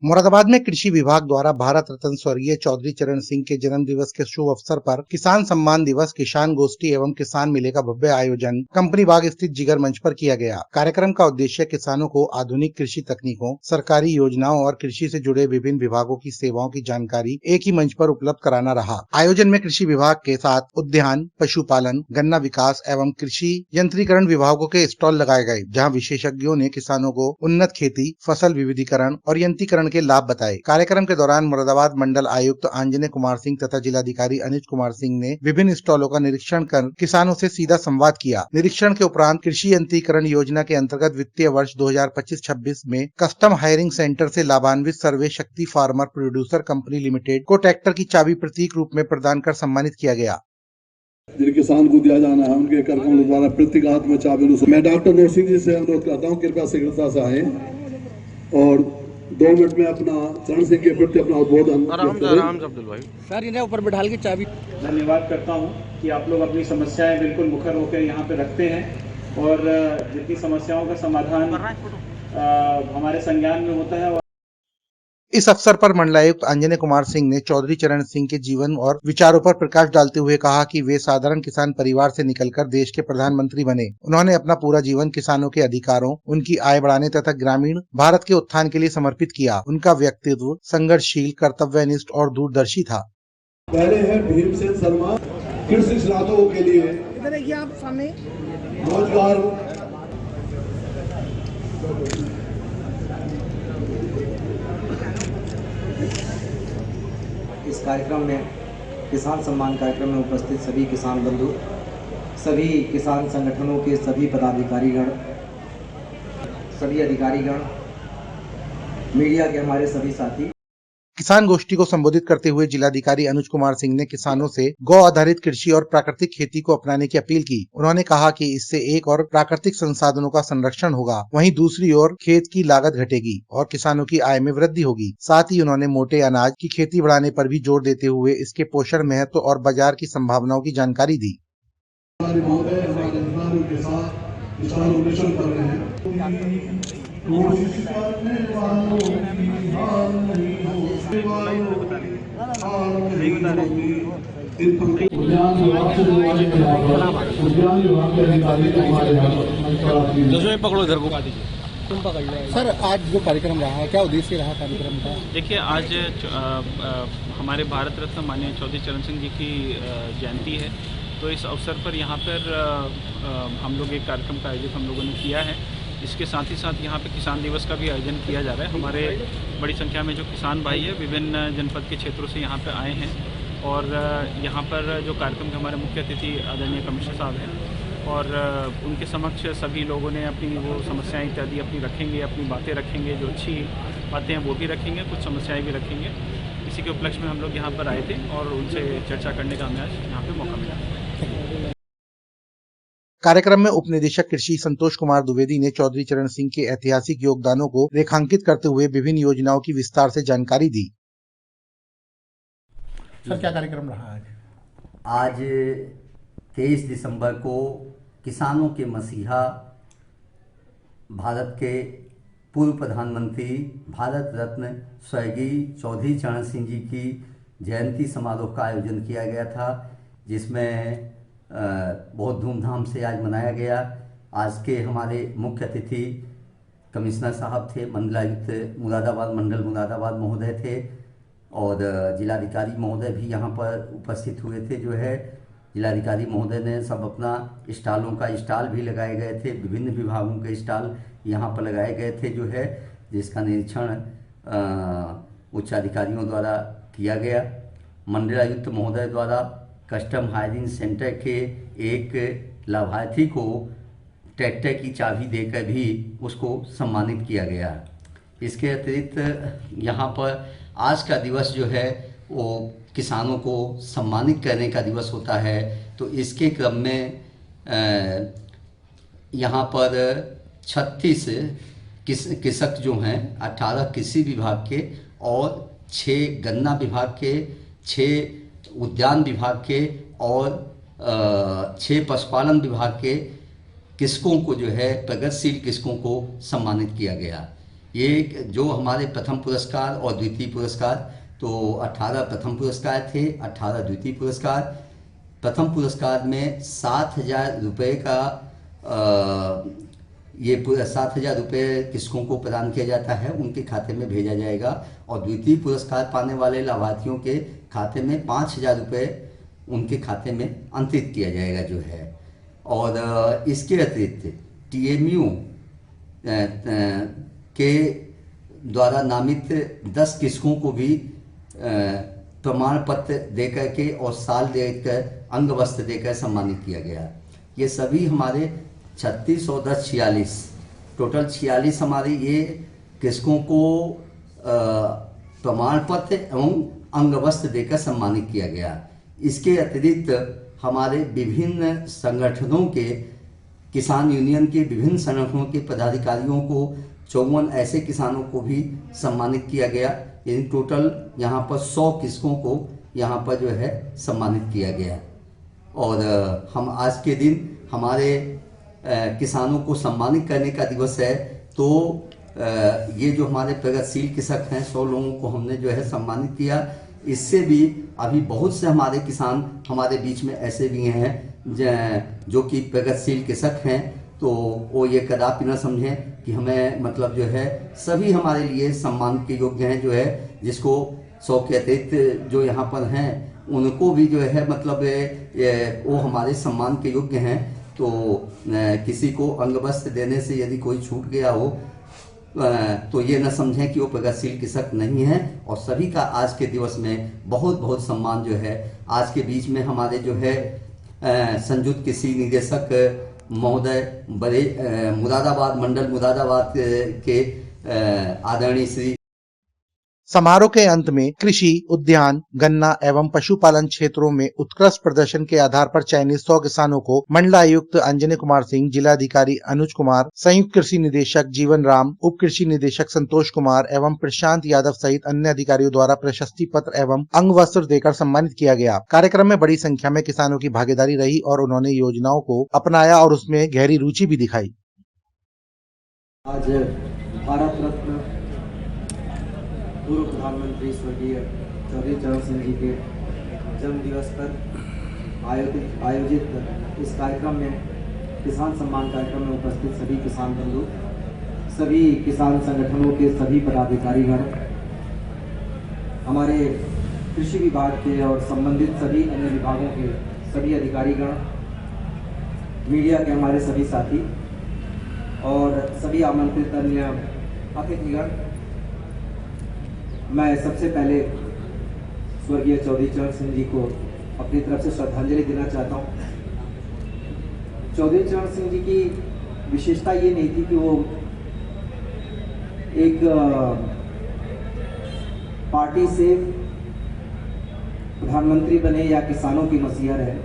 मुरादाबाद में कृषि विभाग द्वारा भारत रत्न स्वर्गीय चौधरी चरण सिंह के जन्म दिवस के शुभ अवसर पर किसान सम्मान दिवस, किसान गोष्ठी एवं किसान मेले का भव्य आयोजन कंपनी बाग स्थित जिगर मंच पर किया गया। कार्यक्रम का उद्देश्य किसानों को आधुनिक कृषि तकनीकों, सरकारी योजनाओं और कृषि से जुड़े विभिन्न विभागों की सेवाओं की जानकारी एक ही मंच पर उपलब्ध कराना रहा। आयोजन में कृषि विभाग के साथ उद्यान, पशुपालन, गन्ना विकास एवं कृषि यंत्रीकरण विभागों के स्टॉल लगाए गए, जहाँ विशेषज्ञों ने किसानों को उन्नत खेती, फसल विविधीकरण और यंत्रीकरण के लाभ बताए। कार्यक्रम के दौरान मुरादाबाद मंडल आयुक्त आंजनेय कुमार सिंह तथा जिलाधिकारी अनुज कुमार सिंह ने विभिन्न स्टॉलों का निरीक्षण कर किसानों से सीधा संवाद किया। निरीक्षण के उपरांत कृषि यंत्रीकरण योजना के अंतर्गत वित्तीय वर्ष 2025-26 में कस्टम हायरिंग सेंटर से लाभान्वित सर्वे शक्ति फार्मर प्रोड्यूसर कंपनी लिमिटेड को ट्रैक्टर की चाबी प्रतीक रूप में प्रदान कर सम्मानित किया गया। जिन किसान को दिया जाना है उनके कार्यक्रम द्वारा प्रतीकात्मक में चाबी। मैं डॉक्टर नौसिंह जी से अनुरोध करता हूँ, कृपया शीघ्रता से आए और 2 मिनट में अपना चरण सिंह के प्रति अपना उद्बोधन। आराम से अब्दुल भाई सर, इन्हें ऊपर बैठाल की चाबी। धन्यवाद करता हूं कि आप लोग अपनी समस्याएं बिल्कुल मुखर होकर यहाँ पे रखते हैं और जितनी समस्याओं का समाधान हमारे संज्ञान में होता है। इस अवसर पर मंडलायुक्त आंजनेय कुमार सिंह ने चौधरी चरण सिंह के जीवन और विचारों पर प्रकाश डालते हुए कहा कि वे साधारण किसान परिवार से निकलकर देश के प्रधानमंत्री बने। उन्होंने अपना पूरा जीवन किसानों के अधिकारों, उनकी आय बढ़ाने तथा ग्रामीण भारत के उत्थान के लिए समर्पित किया। उनका व्यक्तित्व संघर्षशील, कर्तव्यनिष्ठ और दूरदर्शी था। पहले है भीमसेन शर्मा, कृषि स्नातकों के लिए इधर देखिए आप सामने रोजगार। इस कार्यक्रम में किसान सम्मान कार्यक्रम में उपस्थित सभी किसान बंधु, सभी किसान संगठनों के सभी पदाधिकारीगण, सभी अधिकारीगण, मीडिया के हमारे सभी साथी। किसान गोष्ठी को संबोधित करते हुए जिलाधिकारी अनुज कुमार सिंह ने किसानों से गौ आधारित कृषि और प्राकृतिक खेती को अपनाने की अपील की। उन्होंने कहा कि इससे एक और प्राकृतिक संसाधनों का संरक्षण होगा, वहीं दूसरी ओर खेत की लागत घटेगी और किसानों की आय में वृद्धि होगी। साथ ही उन्होंने मोटे अनाज की खेती बढ़ाने पर भी जोर देते हुए इसके पोषण महत्व और बाजार की संभावनाओं की जानकारी दी। पकड़ो इधर को। तुम पकड़ लो सर। आज जो कार्यक्रम रहा, क्या उद्देश्य रहा कार्यक्रम का? देखिए, आज हमारे भारत रत्न माननीय चौधरी चरण सिंह जी की जयंती है, तो इस अवसर पर यहाँ पर हम लोग एक कार्यक्रम का आयोजन हम लोगों ने किया है। इसके साथ ही साथ यहाँ पे किसान दिवस का भी आयोजन किया जा रहा है। हमारे बड़ी संख्या में जो किसान भाई है विभिन्न जनपद के क्षेत्रों से यहाँ पे आए हैं और यहाँ पर जो कार्यक्रम के हमारे मुख्य अतिथि आदरणीय कमिश्नर साहब हैं और उनके समक्ष सभी लोगों ने अपनी वो समस्याएं इत्यादि अपनी रखेंगे, अपनी बातें रखेंगे, जो अच्छी बातें हैं वो भी रखेंगे, कुछ समस्याएँ भी रखेंगे। इसी के उपलक्ष्य में हम लोग यहाँ पर आए थे और उनसे चर्चा करने का हमें आज यहाँ पर मौका मिला। कार्यक्रम में उप निदेशक कृषि संतोष कुमार द्विवेदी ने चौधरी चरण सिंह के ऐतिहासिक योगदानों को रेखांकित करते हुए विभिन्न योजनाओं की विस्तार से जानकारी दी। सर, क्या कार्यक्रम रहा आज? आज 23 दिसंबर को किसानों के मसीहा, भारत के पूर्व प्रधानमंत्री, भारत रत्न स्वर्गीय चौधरी चरण सिंह जी की जयंती समारोह का आयोजन किया गया था, जिसमें बहुत धूमधाम से आज मनाया गया। आज के हमारे मुख्य अतिथि कमिश्नर साहब थे, मंडलायुक्त मुरादाबाद मंडल मुरादाबाद महोदय थे और जिलाधिकारी महोदय भी यहाँ पर उपस्थित हुए थे। जो है जिलाधिकारी महोदय ने सब अपना स्टॉलों का स्टॉल भी लगाए गए थे, विभिन्न विभागों के स्टॉल यहाँ पर लगाए गए थे, जो है जिसका निरीक्षण उच्च अधिकारियों द्वारा किया गया। मंडलायुक्त महोदय द्वारा कस्टम हायरिंग सेंटर के एक लाभार्थी को ट्रैक्टर की चाबी देकर भी उसको सम्मानित किया गया। इसके अतिरिक्त यहाँ पर आज का दिवस जो है वो किसानों को सम्मानित करने का दिवस होता है, तो इसके क्रम में यहाँ पर 36 कृषक जो हैं, 18 कृषि विभाग के और 6 गन्ना विभाग के, 6 उद्यान विभाग के और 6 पशुपालन विभाग के कृषकों को जो है प्रगतिशील कृषकों को सम्मानित किया गया। ये जो हमारे प्रथम पुरस्कार और द्वितीय पुरस्कार, तो 18 प्रथम पुरस्कार थे, 18 द्वितीय पुरस्कार। प्रथम पुरस्कार में 7,000 रुपये का ये 7,000 रुपये किसकों को प्रदान किया जाता है, उनके खाते में भेजा जाएगा। और द्वितीय पुरस्कार पाने वाले लाभार्थियों के खाते में 5,000 रुपये उनके खाते में अंतरित किया जाएगा जो है। और इसके अतिरिक्त TMU के द्वारा नामित 10 किसकों को भी प्रमाण पत्र देकर के और साल देकर अंग वस्त्र देकर सम्मानित किया गया। ये सभी हमारे 36 और 10 46 टोटल 46 हमारे ये किसकों को प्रमाण पत्र एवं अंग वस्त्र देकर सम्मानित किया गया। इसके अतिरिक्त हमारे विभिन्न संगठनों के, किसान यूनियन के विभिन्न संगठनों के पदाधिकारियों को 54 ऐसे किसानों को भी सम्मानित किया गया। यानी टोटल यहाँ पर 100 किसकों को यहाँ पर जो है सम्मानित किया गया। और हम आज के दिन हमारे किसानों को सम्मानित करने का दिवस है, तो ये जो हमारे प्रगतिशील कृषक हैं 100 लोगों को हमने जो है सम्मानित किया। इससे भी अभी बहुत से हमारे किसान हमारे बीच में ऐसे भी हैं जो कि प्रगतिशील कृषक हैं, तो वो ये कदापि न समझें कि हमें मतलब जो है सभी हमारे लिए सम्मान के योग्य हैं जो है, जिसको 100 के अतिरिक्त जो यहाँ पर हैं उनको भी जो है मतलब वो हमारे सम्मान के योग्य हैं। तो किसी को अंग वस्त्र देने से यदि कोई छूट गया हो तो ये न समझें कि वो प्रगतिशील कृषक नहीं है। और सभी का आज के दिवस में बहुत बहुत सम्मान जो है। आज के बीच में हमारे जो है संयुक्त कृषि निदेशक महोदय बड़े मुरादाबाद मंडल मुरादाबाद के आदरणीय श्री। समारोह के अंत में कृषि, उद्यान, गन्ना एवं पशुपालन क्षेत्रों में उत्कृष्ट प्रदर्शन के आधार पर चयनित 100 किसानों को मंडलायुक्त अंजनी कुमार सिंह, जिलाधिकारी अनुज कुमार, संयुक्त कृषि निदेशक जीवन राम, उप कृषि निदेशक संतोष कुमार एवं प्रशांत यादव सहित अन्य अधिकारियों द्वारा प्रशस्ति पत्र एवं अंग वस्त्र देकर सम्मानित किया गया। कार्यक्रम में बड़ी संख्या में किसानों की भागीदारी रही और उन्होंने योजनाओं को अपनाया और उसमें गहरी रुचि भी दिखाई। आज भारत रत्न पूर्व प्रधानमंत्री स्वर्गीय चौधरी चरण सिंह जी के जन्म दिवस पर आयोजित इस कार्यक्रम में किसान सम्मान कार्यक्रम में उपस्थित सभी किसान बंधु, सभी किसान संगठनों के सभी पदाधिकारीगण, हमारे कृषि विभाग के और संबंधित सभी अन्य विभागों के सभी अधिकारीगण, मीडिया के हमारे सभी साथी और सभी आमंत्रित अन्य अतिथिगण, मैं सबसे पहले स्वर्गीय चौधरी चरण सिंह जी को अपनी तरफ से श्रद्धांजलि देना चाहता हूँ। चौधरी चरण सिंह जी की विशेषता ये नहीं थी कि वो एक पार्टी से प्रधानमंत्री बने या किसानों की मसीहा रहे।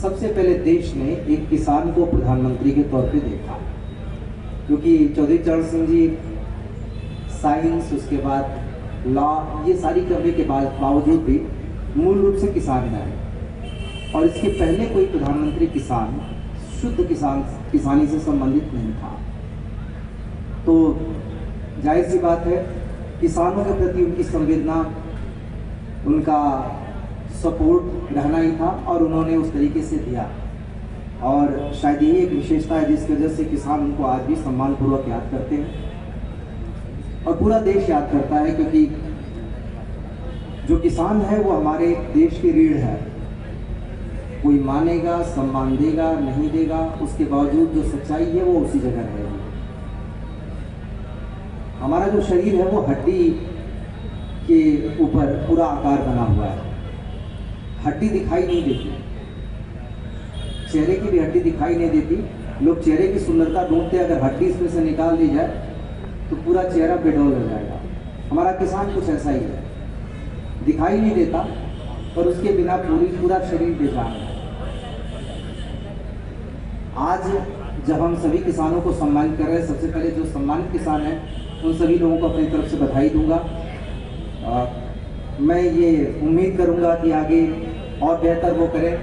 सबसे पहले देश ने एक किसान को प्रधानमंत्री के तौर पे देखा, क्योंकि चौधरी चरण सिंह जी साइंस, उसके बाद लॉ, ये सारी करने के बावजूद भी मूल रूप से किसान है। और इसके पहले कोई प्रधानमंत्री किसान, शुद्ध किसानी से संबंधित नहीं था। तो जाहिर सी बात है किसानों के प्रति उनकी संवेदना, उनका सपोर्ट रहना ही था और उन्होंने उस तरीके से दिया। और शायद यही एक विशेषता है जिसकी वजह से किसान उनको आज भी सम्मानपूर्वक याद करते हैं और पूरा देश याद करता है, क्योंकि जो किसान है वो हमारे देश की रीढ़ है। कोई मानेगा, सम्मान देगा, नहीं देगा, उसके बावजूद जो सच्चाई है वो उसी जगह रहेगी। हमारा जो शरीर है वो हड्डी के ऊपर पूरा आकार बना हुआ है। हड्डी दिखाई नहीं देती, चेहरे की भी हड्डी दिखाई नहीं देती। लोग चेहरे की सुंदरता ढूंढते, अगर हड्डी इसमें से निकाल दी जाए तो पूरा चेहरा बेडौल हो जाएगा। हमारा किसान कुछ ऐसा ही है, दिखाई नहीं देता पर उसके बिना पूरा शरीर बेजान है। आज जब हम सभी किसानों को सम्मानित कर रहे हैं, सबसे पहले जो सम्मानित किसान हैं उन सभी लोगों को अपनी तरफ से बधाई दूंगा। मैं ये उम्मीद करूंगा कि आगे और बेहतर वो करें